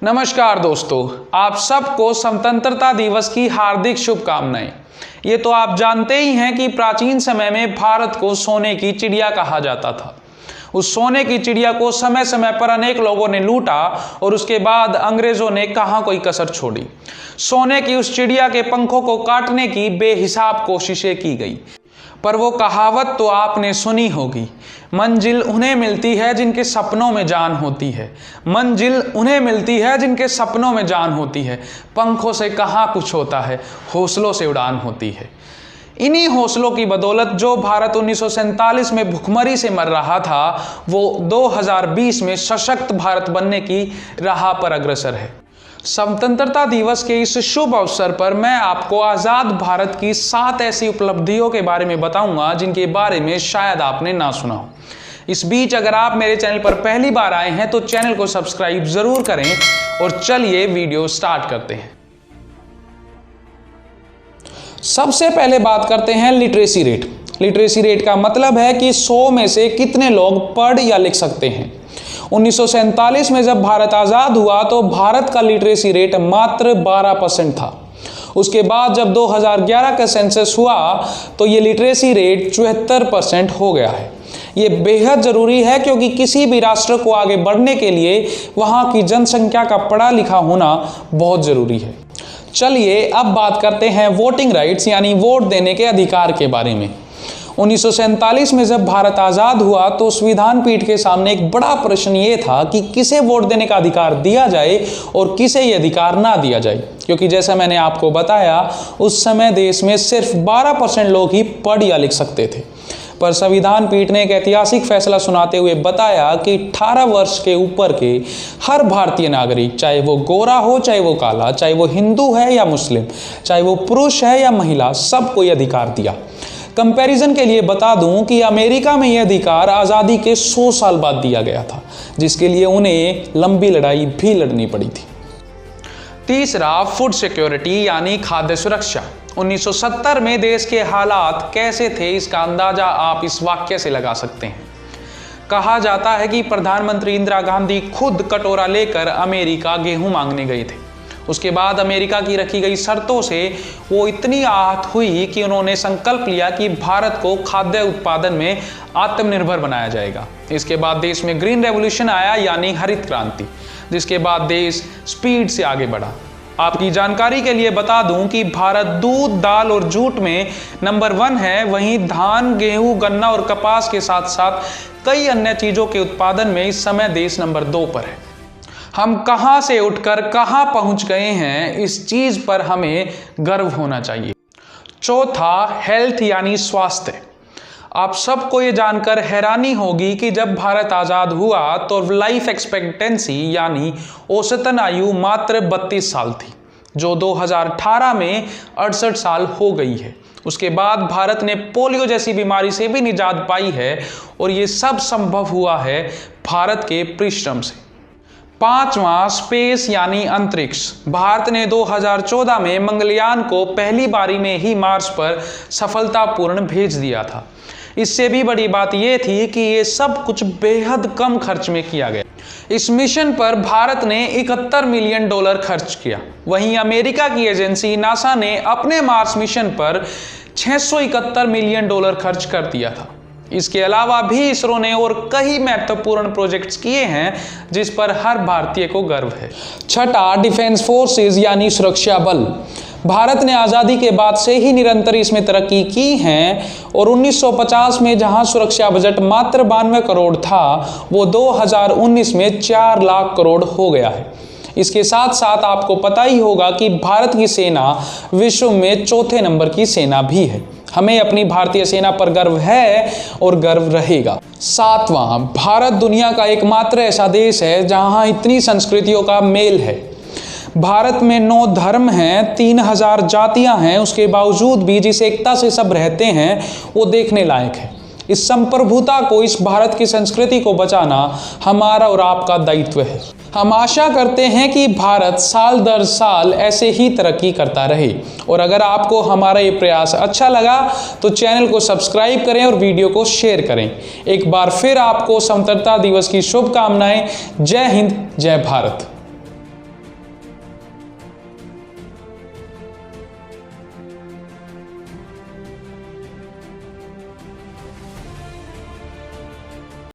नमस्कार दोस्तों, आप सबको स्वतंत्रता दिवस की हार्दिक शुभकामनाएं। ये तो आप जानते ही हैं कि प्राचीन समय में भारत को सोने की चिड़िया कहा जाता था। उस सोने की चिड़िया को समय समय पर अनेक लोगों ने लूटा और उसके बाद अंग्रेजों ने कहाँ कोई कसर छोड़ी। सोने की उस चिड़िया के पंखों को काटने की बेहिसाब कोशिशें की गई, पर वो कहावत तो आपने सुनी होगी, मंजिल उन्हें मिलती है जिनके सपनों में जान होती है। मंजिल उन्हें मिलती है जिनके सपनों में जान होती है। पंखों से कहाँ कुछ होता है, हौसलों से उड़ान होती है। इन्हीं हौसलों की बदौलत जो भारत 1947 में भुखमरी से मर रहा था, वो 2020 में सशक्त भारत बनने की राह पर अग्रसर है। स्वतंत्रता दिवस के इस शुभ अवसर पर मैं आपको आज़ाद भारत की 7 ऐसी उपलब्धियों के बारे में बताऊंगा जिनके बारे में शायद आपने ना सुना हो। इस बीच अगर आप मेरे चैनल पर पहली बार आए हैं तो चैनल को सब्सक्राइब जरूर करें और चलिए वीडियो स्टार्ट करते हैं। सबसे पहले बात करते हैं लिटरेसी रेट। लिटरेसी रेट का मतलब है कि 100 में से कितने लोग पढ़ या लिख सकते हैं। 1947 में जब भारत आज़ाद हुआ तो भारत का लिटरेसी रेट मात्र 12% था। उसके बाद जब 2011 का सेंसस हुआ तो ये लिटरेसी रेट 74% हो गया है। ये बेहद ज़रूरी है क्योंकि किसी भी राष्ट्र को आगे बढ़ने के लिए वहाँ की जनसंख्या का पढ़ा लिखा होना बहुत ज़रूरी है। चलिए अब बात करते हैं वोटिंग राइट्स यानी वोट देने के अधिकार के बारे में। 1947 में जब भारत आज़ाद हुआ तो संविधान पीठ के सामने एक बड़ा प्रश्न ये था कि किसे वोट देने का अधिकार दिया जाए और किसे ये अधिकार ना दिया जाए, क्योंकि जैसा मैंने आपको बताया उस समय देश में सिर्फ 12% लोग ही पढ़ या लिख सकते थे। पर संविधान पीठ ने एक ऐतिहासिक फैसला सुनाते हुए बताया कि 18 वर्ष के ऊपर के हर भारतीय नागरिक, चाहे वो गोरा हो चाहे वो काला, चाहे वो हिंदू है या मुस्लिम, चाहे वो पुरुष है या महिला, सबको ये अधिकार दिया। कंपैरिजन के लिए बता दूं कि अमेरिका में यह अधिकार आज़ादी के 100 साल बाद दिया गया था, जिसके लिए उन्हें लंबी लड़ाई भी लड़नी पड़ी थी। तीसरा, फूड सिक्योरिटी यानी खाद्य सुरक्षा। 1970 में देश के हालात कैसे थे इसका अंदाजा आप इस वाक्य से लगा सकते हैं। कहा जाता है कि प्रधानमंत्री इंदिरा गांधी खुद कटोरा लेकर अमेरिका गेहूं मांगने गए थे। उसके बाद अमेरिका की रखी गई शर्तों से वो इतनी आहत हुई कि उन्होंने संकल्प लिया कि भारत को खाद्य उत्पादन में आत्मनिर्भर बनाया जाएगा। इसके बाद देश में ग्रीन रेवोल्यूशन आया यानी हरित क्रांति, जिसके बाद देश स्पीड से आगे बढ़ा। आपकी जानकारी के लिए बता दूं कि भारत दूध, दाल और जूट में नंबर 1 है, वहीं धान, गेहूं, गन्ना और कपास के साथ साथ कई अन्य चीज़ों के उत्पादन में इस समय देश नंबर 2 पर है। हम कहां से उठकर कहां पहुंच गए हैं, इस चीज पर हमें गर्व होना चाहिए। चौथा, हेल्थ यानी स्वास्थ्य। आप सबको ये जानकर हैरानी होगी कि जब भारत आज़ाद हुआ तो लाइफ एक्सपेक्टेंसी यानी औसतन आयु मात्र 32 साल थी, जो 2018 में 68 साल हो गई है। उसके बाद भारत ने पोलियो जैसी बीमारी से भी निजात पाई है और ये सब संभव हुआ है भारत के परिश्रम से। पांचवा, स्पेस यानी अंतरिक्ष। भारत ने 2014 में मंगलयान को पहली बारी में ही मार्स पर सफलतापूर्ण भेज दिया था। इससे भी बड़ी बात यह थी कि ये सब कुछ बेहद कम खर्च में किया गया। इस मिशन पर भारत ने $71 मिलियन खर्च किया। वहीं अमेरिका की एजेंसी नासा ने अपने मार्स मिशन पर $671 मिलियन खर्च कर दिया था। इसके अलावा भी इसरो ने और कई महत्वपूर्ण प्रोजेक्ट्स किए हैं जिस पर हर भारतीय को गर्व है। छठा, डिफेंस फोर्सेस यानी सुरक्षा बल। भारत ने आज़ादी के बाद से ही निरंतर इसमें तरक्की की है और 1950 में जहां सुरक्षा बजट मात्र 92 करोड़ था, वो 2019 में 4 लाख करोड़ हो गया है। इसके साथ साथ आपको पता ही होगा कि भारत की सेना विश्व में 4थे नंबर की सेना भी है। हमें अपनी भारतीय सेना पर गर्व है और गर्व रहेगा। सातवां, भारत दुनिया का एकमात्र ऐसा देश है जहां इतनी संस्कृतियों का मेल है। भारत में 9 धर्म हैं, 3000 जातियां हैं, उसके बावजूद भी जिस एकता से सब रहते हैं वो देखने लायक है। इस संप्रभुता को, इस भारत की संस्कृति को बचाना हमारा और आपका दायित्व है। हम आशा करते हैं कि भारत साल दर साल ऐसे ही तरक्की करता रहे। और अगर आपको हमारा ये प्रयास अच्छा लगा तो चैनल को सब्सक्राइब करें और वीडियो को शेयर करें। एक बार फिर आपको स्वतंत्रता दिवस की शुभकामनाएं। जय हिंद, जय भारत।